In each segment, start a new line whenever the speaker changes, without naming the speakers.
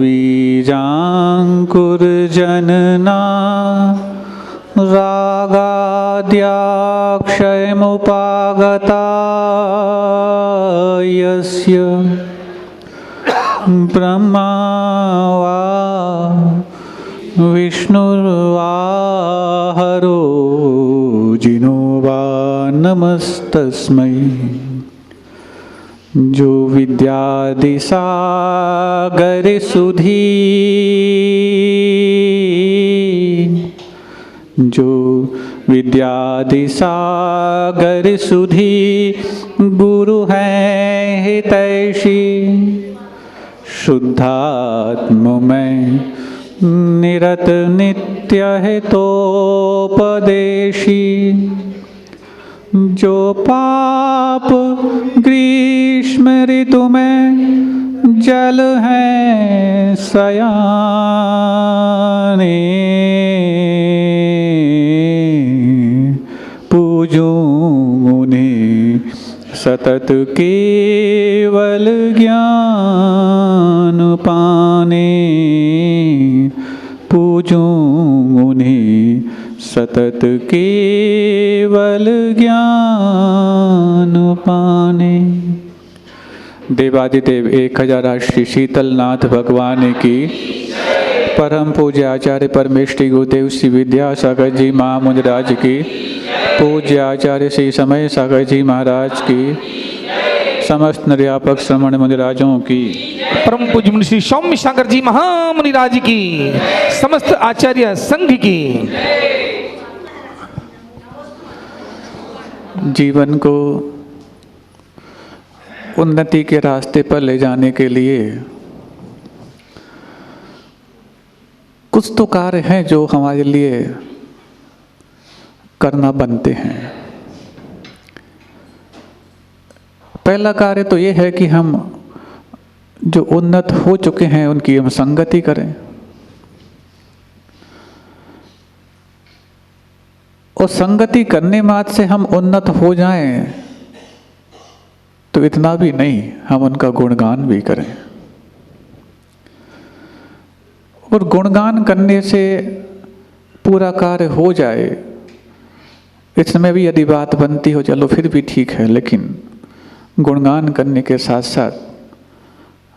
बीजाङ्कुरजनना रागाद्याक्षयमुपागता यस्य ब्रह्मा वा विष्णुर्वा हरो जिनो वा नमस्तस्मै। जो विद्यादिसागर सुधी जो विद्यादिसागर सुधी गुरु हैं हितैषी शुद्धात्म में निरत नित्य हितोपदेशी जो पाप ग्रीष्म ऋतु में जल हैं सयाने पूजूं उन्हें सतत केवल ज्ञान पाने पूजूं उन्हें सतत केवल ज्ञान पाने। देवादिदेव 1008 श्री शीतलनाथ भगवान की परम पूज्य आचार्य परमेष्टि गुरुदेव श्री विद्यासागर जी महामुनिराज की पूज्य आचार्य श्री समय सागर जी महाराज की समस्त निर्यापक श्रमण मुनिराजों की
परम पूज्य मुनि श्री सौम्य सागर जी महामुनिराज की समस्त आचार्य संघ की।
जीवन को उन्नति के रास्ते पर ले जाने के लिए कुछ तो कार्य हैं जो हमारे लिए करना बनते हैं। पहला कार्य तो ये है कि हम जो उन्नत हो चुके हैं उनकी हम संगति करें और संगति करने मात्र से हम उन्नत हो जाएं तो इतना भी नहीं, हम उनका गुणगान भी करें। और गुणगान करने से पूरा कार्य हो जाए इसमें भी यदि बात बनती हो चलो फिर भी ठीक है, लेकिन गुणगान करने के साथ साथ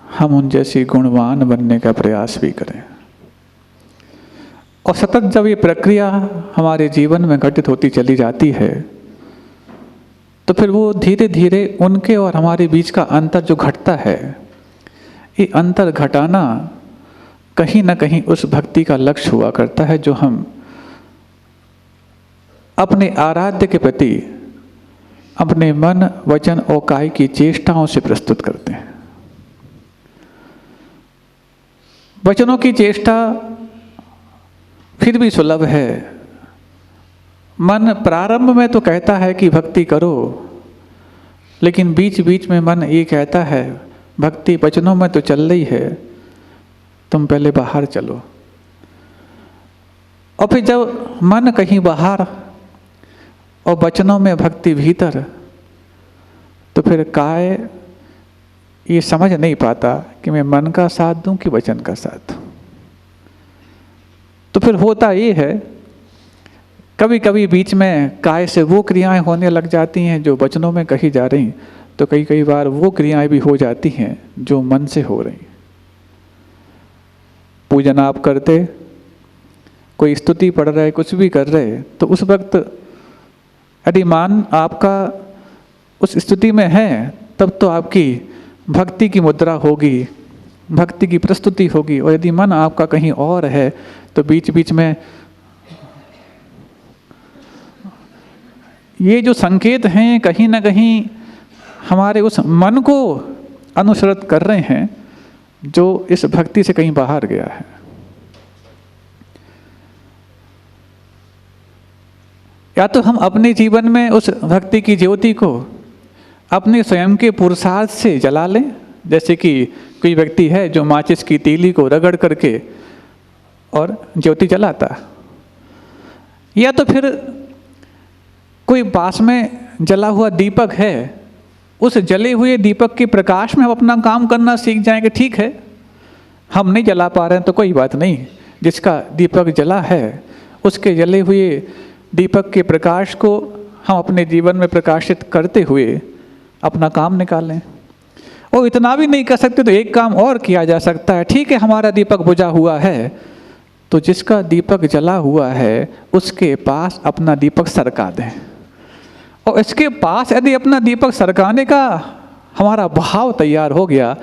हम उन जैसी गुणवान बनने का प्रयास भी करें। और सतत जब ये प्रक्रिया हमारे जीवन में घटित होती चली जाती है तो फिर वो धीरे धीरे उनके और हमारे बीच का अंतर जो घटता है, ये अंतर घटाना कहीं ना कहीं उस भक्ति का लक्ष्य हुआ करता है जो हम अपने आराध्य के प्रति अपने मन वचन और काय की चेष्टाओं से प्रस्तुत करते हैं। वचनों की चेष्टा फिर भी सुलभ है। मन प्रारंभ में तो कहता है कि भक्ति करो, लेकिन बीच बीच में मन ये कहता है भक्ति वचनों में तो चल रही है, तुम पहले बाहर चलो। और फिर जब मन कहीं बाहर और वचनों में भक्ति भीतर, तो फिर काय ये समझ नहीं पाता कि मैं मन का साथ दूं कि वचन का साथ दूं। तो फिर होता ये है कभी कभी बीच में काय से वो क्रियाएं होने लग जाती हैं जो वचनों में कही जा रही, तो कई बार वो क्रियाएं भी हो जाती हैं जो मन से हो रही। पूजन आप करते, कोई स्तुति पढ़ रहे, कुछ भी कर रहे, तो उस वक्त यदि मान आपका उस स्तुति में है तब तो आपकी भक्ति की मुद्रा होगी, भक्ति की प्रस्तुति होगी। और यदि मन आपका कहीं और है तो बीच बीच में ये जो संकेत हैं कहीं ना कहीं हमारे उस मन को अनुसरित कर रहे हैं जो इस भक्ति से कहीं बाहर गया है। या तो हम अपने जीवन में उस भक्ति की ज्योति को अपने स्वयं के पुरुषार्थ से जला लें, जैसे कि कोई व्यक्ति है जो माचिस की तीली को रगड़ करके और ज्योति जलाता, या तो फिर कोई पास में जला हुआ दीपक है, उस जले हुए दीपक के प्रकाश में हम अपना काम करना सीख जाएंगे, ठीक है, हम नहीं जला पा रहे हैं तो कोई बात नहीं, जिसका दीपक जला है उसके जले हुए दीपक के प्रकाश को हम अपने जीवन में प्रकाशित करते हुए अपना काम निकालें। और इतना भी नहीं कर सकते तो एक काम और किया जा सकता है। ठीक है, हमारा दीपक बुझा हुआ है, तो जिसका दीपक जला हुआ है उसके पास अपना दीपक सरका दें। और इसके पास यदि अपना दीपक सरकाने का हमारा भाव तैयार हो गया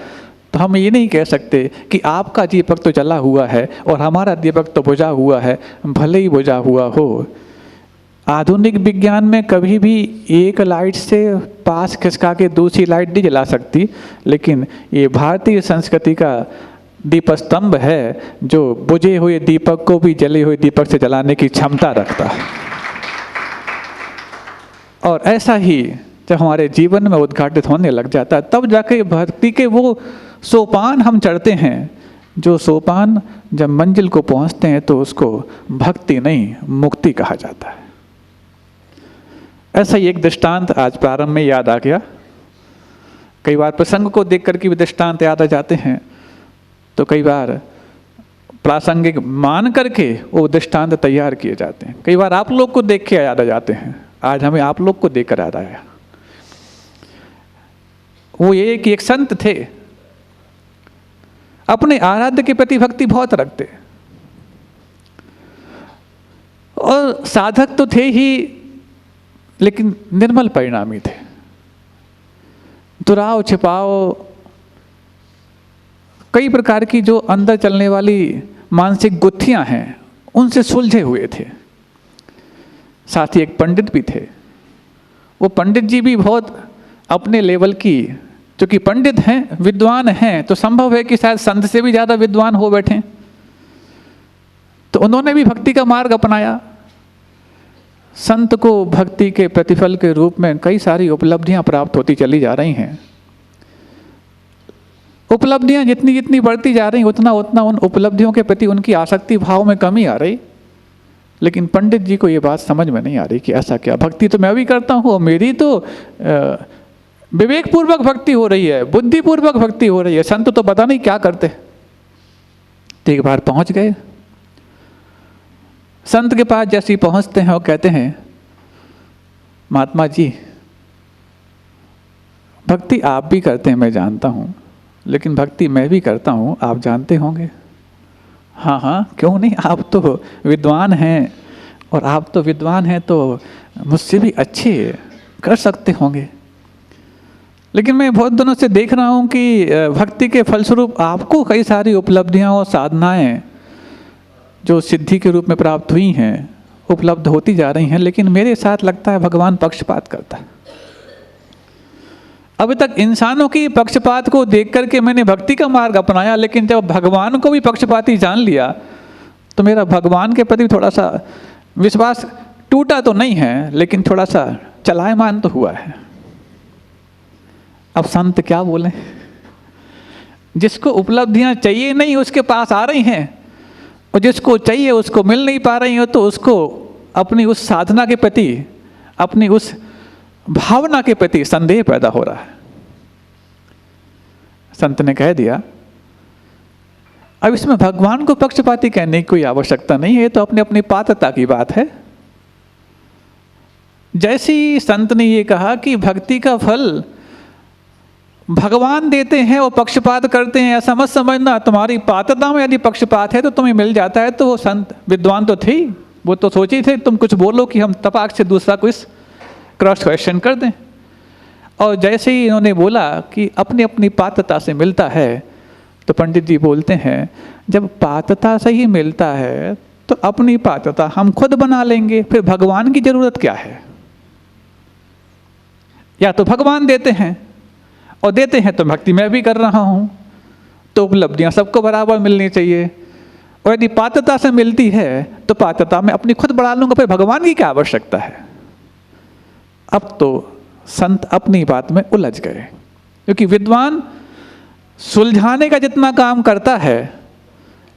तो हम ये नहीं कह सकते कि आपका दीपक तो जला हुआ है और हमारा दीपक तो बुझा हुआ है, भले ही बुझा हुआ हो। आधुनिक विज्ञान में कभी भी एक लाइट से पास खिसका के दूसरी लाइट नहीं जला सकती, लेकिन ये भारतीय संस्कृति का दीप स्तंभ है जो बुझे हुए दीपक को भी जले हुए दीपक से जलाने की क्षमता रखता है। और ऐसा ही जब हमारे जीवन में उद्घाटित होने लग जाता है तब जाके भक्ति के वो सोपान हम चढ़ते हैं, जो सोपान जब मंजिल को पहुंचते हैं तो उसको भक्ति नहीं मुक्ति कहा जाता है। ऐसा ही एक दृष्टांत आज प्रारंभ में याद आ गया। कई बार प्रसंग को देख करके भी दृष्टांत याद आ जाते हैं, तो कई बार प्रासंगिक मान करके वो दृष्टांत तैयार किए जाते हैं। कई बार आप लोग को देख के याद आ जाते हैं, आज हमें आप लोग को देख कर याद आया। वो ये कि एक संत थे, अपने आराध्य के प्रति भक्ति बहुत रखते और साधक तो थे ही, लेकिन निर्मल परिणामी थे। दुराव छिपाव कई प्रकार की जो अंदर चलने वाली मानसिक गुत्थियां हैं उनसे सुलझे हुए थे। साथ ही एक पंडित भी थे। वो पंडित जी भी बहुत अपने लेवल की, क्योंकि पंडित हैं, विद्वान हैं, तो संभव है कि शायद संत से भी ज़्यादा विद्वान हो बैठे। तो उन्होंने भी भक्ति का मार्ग अपनाया। संत को भक्ति के प्रतिफल के रूप में कई सारी उपलब्धियां प्राप्त होती चली जा रही हैं। उपलब्धियां जितनी जितनी बढ़ती जा रही उतना उतना उन उपलब्धियों के प्रति उनकी आसक्ति भाव में कमी आ रही। लेकिन पंडित जी को ये बात समझ में नहीं आ रही कि ऐसा क्या, भक्ति तो मैं भी करता हूँ और मेरी तो विवेकपूर्वक भक्ति हो रही है, बुद्धिपूर्वक भक्ति हो रही है, संत तो पता नहीं क्या करते। तो एक बार पहुंच गए संत के पास। जैसे ही पहुंचते हैं वो कहते हैं, महात्मा जी भक्ति आप भी करते हैं मैं जानता हूँ, लेकिन भक्ति मैं भी करता हूँ, आप जानते होंगे। हाँ हाँ क्यों नहीं, आप तो विद्वान हैं और आप तो विद्वान हैं तो मुझसे भी अच्छे कर सकते होंगे। लेकिन मैं बहुत दिनों से देख रहा हूँ कि भक्ति के फलस्वरूप आपको कई सारी उपलब्धियाँ और साधनाएं जो सिद्धि के रूप में प्राप्त हुई हैं उपलब्ध होती जा रही हैं, लेकिन मेरे साथ लगता है भगवान पक्षपात करता है। अभी तक इंसानों की पक्षपात को देख करके मैंने भक्ति का मार्ग अपनाया, लेकिन जब भगवान को भी पक्षपाती जान लिया तो मेरा भगवान के प्रति थोड़ा सा विश्वास टूटा तो नहीं है, लेकिन थोड़ा सा चलायमान तो हुआ है। अब संत क्या बोलें, जिसको उपलब्धियां चाहिए नहीं उसके पास आ रही हैं और जिसको चाहिए उसको मिल नहीं पा रही हो, तो उसको अपनी उस साधना के प्रति, अपनी उस भावना के प्रति संदेह पैदा हो रहा है। संत ने कह दिया अब इसमें भगवान को पक्षपाती कहने की कोई आवश्यकता नहीं है, तो अपनी अपनी पात्रता की बात है। जैसे ही संत ने ये कहा कि भक्ति का फल भगवान देते हैं और पक्षपात करते हैं, ऐसा मत समझना। तुम्हारी पात्रता में यदि पक्षपात है तो तुम्हें मिल जाता है। तो वो संत विद्वान तो थे, वो तो सोचे थे तुम कुछ बोलो कि हम तपाक से दूसरा कुछ क्रॉस क्वेश्चन कर दें। और जैसे ही इन्होंने बोला कि अपनी अपनी पात्रता से मिलता है, तो पंडित जी बोलते हैं जब पात्रता से ही मिलता है तो अपनी पात्रता हम खुद बना लेंगे, फिर भगवान की जरूरत क्या है। या तो भगवान देते हैं और देते हैं तो भक्ति मैं भी कर रहा हूँ, तो उपलब्धियाँ सबको बराबर मिलनी चाहिए। और यदि पात्रता से मिलती है तो पात्रता मैं अपनी खुद बढ़ा लूँगा, फिर भगवान की क्या आवश्यकता है। अब तो संत अपनी बात में उलझ गए, क्योंकि विद्वान सुलझाने का जितना काम करता है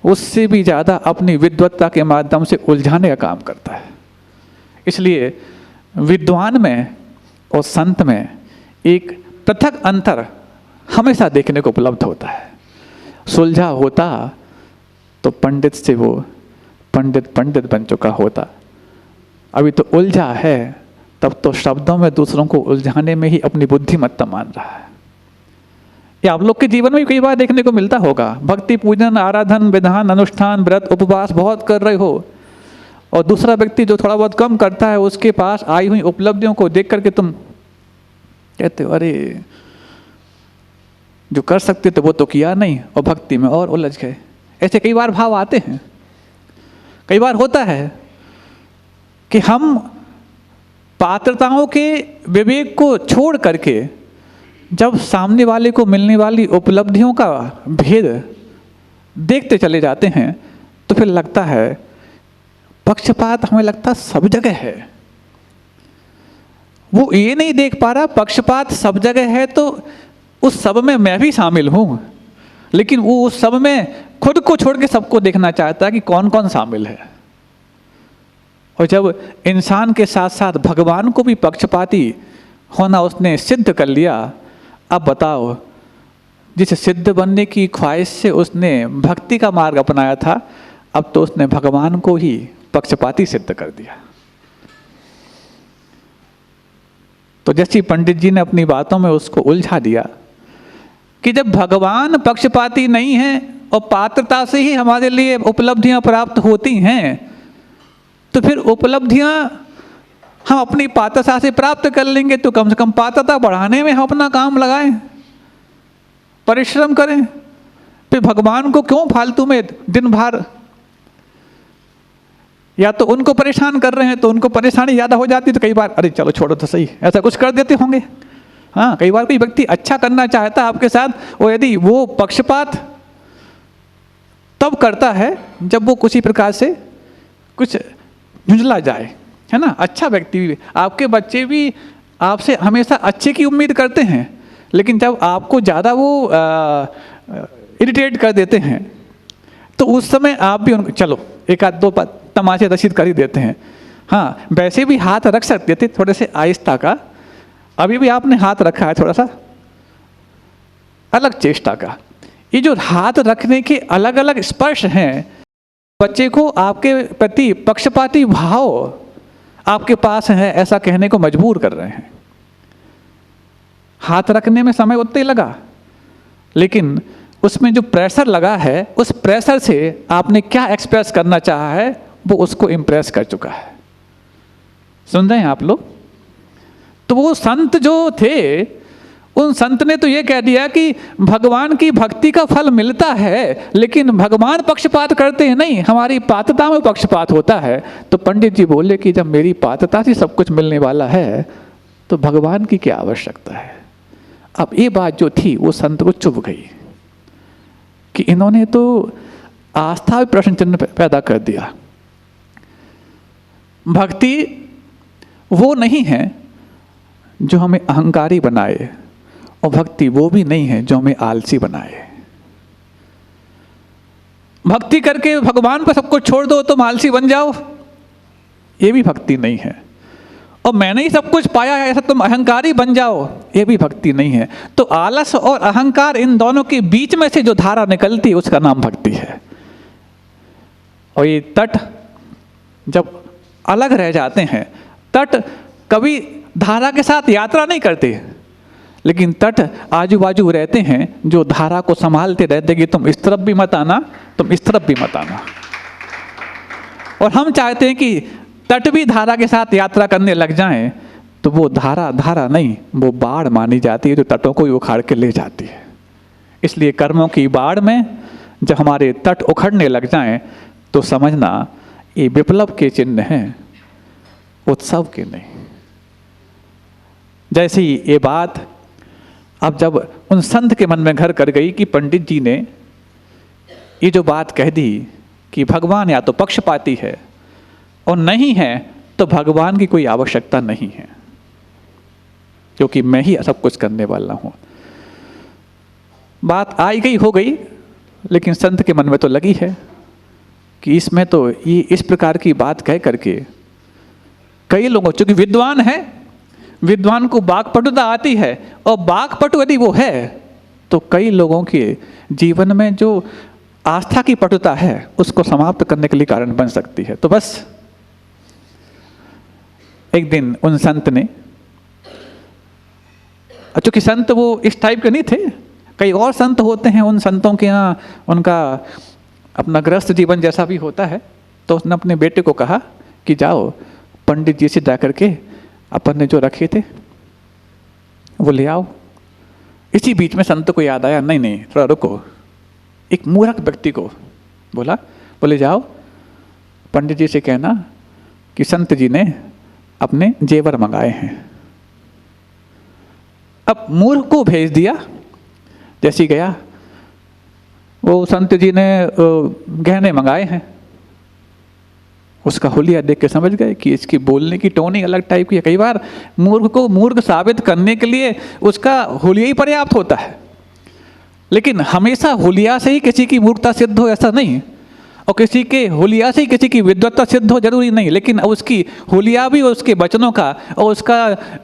उससे भी ज़्यादा अपनी विद्वत्ता के माध्यम से उलझाने का काम करता है। इसलिए विद्वान में और संत में एक पृथक अंतर हमेशा देखने को उपलब्ध होता है। सुलझा होता तो पंडित से वो पंडित बन चुका होता। अभी तो उलझा है, तब तो शब्दों में दूसरों को उलझाने में ही अपनी बुद्धिमत्ता मान रहा है। ये आप लोग के जीवन में कई बार देखने को मिलता होगा। भक्ति, पूजन, आराधन, विधान, अनुष्ठान, व्रत, उपवास बहुत कर रहे हो, और दूसरा व्यक्ति जो थोड़ा बहुत कम करता है, उसके पास आई हुई उपलब्धियों को देख करके तुम कहते हो अरे जो कर सकते थे वो तो किया नहीं, और भक्ति में और उलझ गए। ऐसे कई बार भाव आते हैं। कई बार होता है कि हम पात्रताओं के विवेक को छोड़ करके जब सामने वाले को मिलने वाली उपलब्धियों का भेद देखते चले जाते हैं, तो फिर लगता है पक्षपात, हमें लगता सब जगह है। वो ये नहीं देख पा रहा पक्षपात सब जगह है तो उस सब में मैं भी शामिल हूं, लेकिन वो उस सब में खुद को छोड़ के सबको देखना चाहता है कि कौन कौन शामिल है। और जब इंसान के साथ साथ भगवान को भी पक्षपाती होना उसने सिद्ध कर लिया, अब बताओ, जिस सिद्ध बनने की ख्वाहिश से उसने भक्ति का मार्ग अपनाया था, अब तो उसने भगवान को ही पक्षपाती सिद्ध कर दिया। तो जैसे पंडित जी ने अपनी बातों में उसको उलझा दिया कि जब भगवान पक्षपाती नहीं है और पात्रता से ही हमारे लिए उपलब्धियां प्राप्त होती हैं, तो फिर उपलब्धियां हम अपनी पात्रता से प्राप्त कर लेंगे, तो कम से कम पात्रता बढ़ाने में हम अपना काम लगाएं, परिश्रम करें। फिर भगवान को क्यों फालतू में दिन भर, या तो उनको परेशान कर रहे हैं तो उनको परेशानी ज़्यादा हो जाती, तो कई बार अरे चलो छोड़ो तो सही, ऐसा कुछ कर देते होंगे। हाँ, कई बार कोई व्यक्ति अच्छा करना चाहता है आपके साथ, और यदि वो पक्षपात तब करता है जब वो किसी प्रकार से कुछ झुंझला जाए, है ना। अच्छा व्यक्ति भी, आपके बच्चे भी आपसे हमेशा अच्छे की उम्मीद करते हैं, लेकिन जब आपको ज़्यादा वो इरिटेट कर देते हैं, तो उस समय आप भी उनको चलो एक आध दो तमाचे रसीद कर ही देते हैं। हाँ, वैसे भी हाथ रख सकते थे थोड़े से आहिस्ता का, अभी भी आपने हाथ रखा है थोड़ा सा अलग चेष्टा का। ये जो हाथ रखने के अलग अलग स्पर्श हैं, बच्चे को आपके प्रति पक्षपाती भाव आपके पास है ऐसा कहने को मजबूर कर रहे हैं। हाथ रखने में समय उतना ही लगा, लेकिन उसमें जो प्रेशर लगा है, उस प्रेशर से आपने क्या एक्सप्रेस करना चाहा है वो उसको इम्प्रेस कर चुका है। सुन रहे हैं आप लोग? तो वो संत जो थे, उन संत ने तो ये कह दिया कि भगवान की भक्ति का फल मिलता है, लेकिन भगवान पक्षपात करते हैं नहीं, हमारी पात्रता में पक्षपात होता है। तो पंडित जी बोले कि जब मेरी पात्रता से सब कुछ मिलने वाला है तो भगवान की क्या आवश्यकता है। अब ये बात जो थी वो संत को चुभ गई कि इन्होंने तो आस्था में प्रश्न चिन्ह पैदा कर दिया। भक्ति वो नहीं है जो हमें अहंकारी बनाए, और भक्ति वो भी नहीं है जो हमें आलसी बनाए। भक्ति करके भगवान पर सब कुछ छोड़ दो तुम आलसी बन जाओ, ये भी भक्ति नहीं है। और मैंने ही सब कुछ पाया है ऐसा तुम अहंकारी बन जाओ, ये भी भक्ति नहीं है। तो आलस और अहंकार, इन दोनों के बीच में से जो धारा निकलती है उसका नाम भक्ति है। और ये तट जब अलग रह जाते हैं, तट कभी धारा के साथ यात्रा नहीं करते, लेकिन तट आजू बाजू रहते हैं जो धारा को संभालते रहते कि तुम इस तरफ भी मत आना, तुम इस तरफ भी मत आना। और हम चाहते हैं कि तट भी धारा के साथ यात्रा करने लग जाएं, तो वो धारा नहीं, वो बाढ़ मानी जाती है जो तटों को उखाड़ के ले जाती है। इसलिए कर्मों की बाढ़ में जब हमारे तट उखड़ने लग जाएं, तो समझना ये विप्लव के चिन्ह हैं, उत्सव के नहीं। जैसे ही ये बात अब जब उन संत के मन में घर कर गई कि पंडित जी ने ये जो बात कह दी कि भगवान या तो पक्षपाती है और नहीं है तो भगवान की कोई आवश्यकता नहीं है, क्योंकि मैं ही सब कुछ करने वाला हूं। बात आई गई हो गई, लेकिन संत के मन में तो लगी है कि इसमें तो ये इस प्रकार की बात कह करके कई लोगों, चूंकि विद्वान है, विद्वान को वाक्पटुता आती है, और वाक्पटु यदि वो है तो कई लोगों के जीवन में जो आस्था की पटुता है उसको समाप्त करने के लिए कारण बन सकती है। तो बस एक दिन उन संत ने, चूंकि संत वो इस टाइप के नहीं थे, कई और संत होते हैं, उन संतों के यहाँ उनका अपना गृहस्थ जीवन जैसा भी होता है, तो उसने अपने बेटे को कहा कि जाओ पंडित जी से जाकर के अपन ने जो रखे थे वो ले आओ। इसी बीच में संत को याद आया, नहीं थोड़ा रुको, एक मूर्ख व्यक्ति को बोले जाओ पंडित जी से कहना कि संत जी ने अपने जेवर मंगाए हैं। अब मूर्ख को भेज दिया, जैसे गया वो संत जी ने गहने मंगाए हैं। उसका हुलिया देख के समझ गए कि इसकी बोलने की टोन ही अलग टाइप की है। कई बार मूर्ख को मूर्ख साबित करने के लिए उसका हुलिया ही पर्याप्त होता है, लेकिन हमेशा हुलिया से ही किसी की मूर्खता सिद्ध हो ऐसा नहीं, और किसी के हुलिया से ही किसी की विद्वत्ता सिद्ध हो जरूरी नहीं। लेकिन अब उसकी हुलिया भी उसके वचनों का और उसका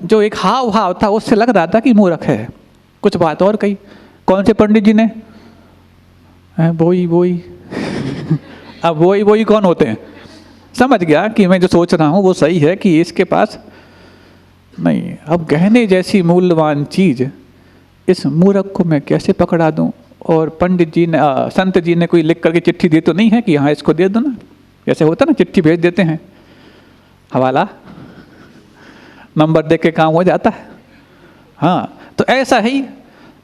जो एक हाव भाव था उससे लग रहा था कि मूर्ख है। कुछ बात और कही, कौन से पंडित जी ने? बोई अब बोई कौन होते हैं? समझ गया कि मैं जो सोच रहा हूँ वो सही है कि इसके पास नहीं। अब गहने जैसी मूल्यवान चीज इस मूर्ख को मैं कैसे पकड़ा दूं? और पंडित जी ने संत जी ने कोई लिख करके चिट्ठी दी तो नहीं है कि हाँ इसको दे दो ना, जैसे होता ना चिट्ठी भेज देते हैं, हवाला नंबर दे के काम हो जाता है। हाँ, तो ऐसा ही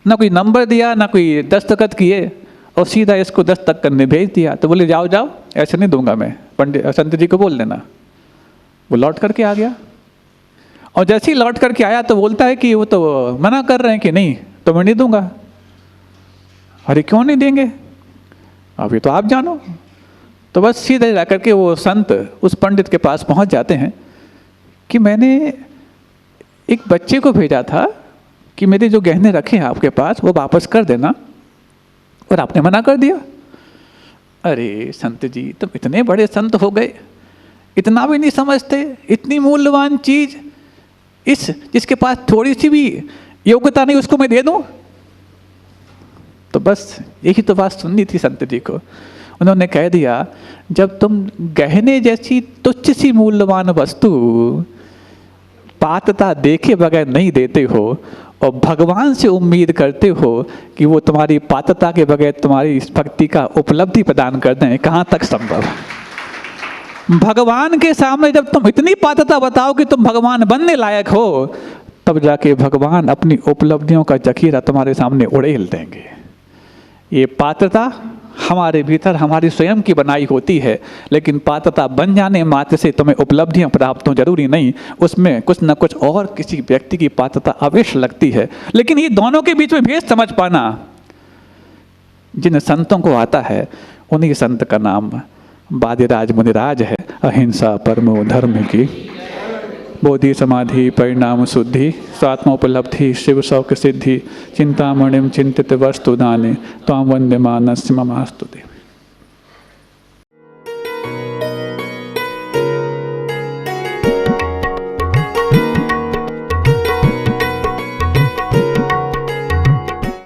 ना कोई नंबर दिया ना कोई दस्तखत किए और सीधा इसको दस्तक करने भेज दिया। तो बोले जाओ ऐसे नहीं दूंगा मैं, पंडित संत जी को बोल देना। वो लौट करके आ गया, और जैसे ही लौट करके आया तो बोलता है कि वो तो मना कर रहे हैं कि नहीं, तो मैं नहीं दूंगा। अरे क्यों नहीं देंगे? अभी तो आप जानो। तो बस सीधे जा करके वो संत उस पंडित के पास पहुंच जाते हैं कि मैंने एक बच्चे को भेजा था कि मेरे जो गहने रखे हैं आपके पास वो वापस कर देना, और आपने मना कर दिया। अरे संत जी तुम इतने बड़े संत हो गए, इतना भी नहीं समझते? इतनी मूल्यवान चीज जिसके पास थोड़ी सी भी योग्यता नहीं उसको मैं दे दूं? तो बस यही तो बात सुननी थी संत जी को। उन्होंने कह दिया, जब तुम गहने जैसी तुच्छ सी मूल्यवान वस्तु पात्रता देखे बगैर नहीं देते हो और भगवान से उम्मीद करते हो कि वो तुम्हारी पात्रता के बगैर तुम्हारी इस भक्ति का उपलब्धि प्रदान कर दें, कहाँ तक संभव है? भगवान के सामने जब तुम इतनी पात्रता बताओ कि तुम भगवान बनने लायक हो, तब जाके भगवान अपनी उपलब्धियों का जखीरा तुम्हारे सामने उड़ेल देंगे। ये पात्रता हमारे भीतर हमारी स्वयं की बनाई होती है, लेकिन पात्रता बन जाने मात्र से तुम्हें उपलब्धियां प्राप्त हो जरूरी नहीं, उसमें कुछ न कुछ और किसी व्यक्ति की पात्रता अवश्य लगती है। लेकिन ये दोनों के बीच में भेद समझ पाना जिन संतों को आता है, उन्हीं संत का नाम वादिराज मुनिराज है। अहिंसा परमो धर्म की, बोधि समाधि परिणाम शुद्धि, स्वात्मोपलब्धि शिव शौक सिद्धि, चिंतामणिम चिंतित वस्तु दाने, त्वां वंदे मानस्य ममास्तुते।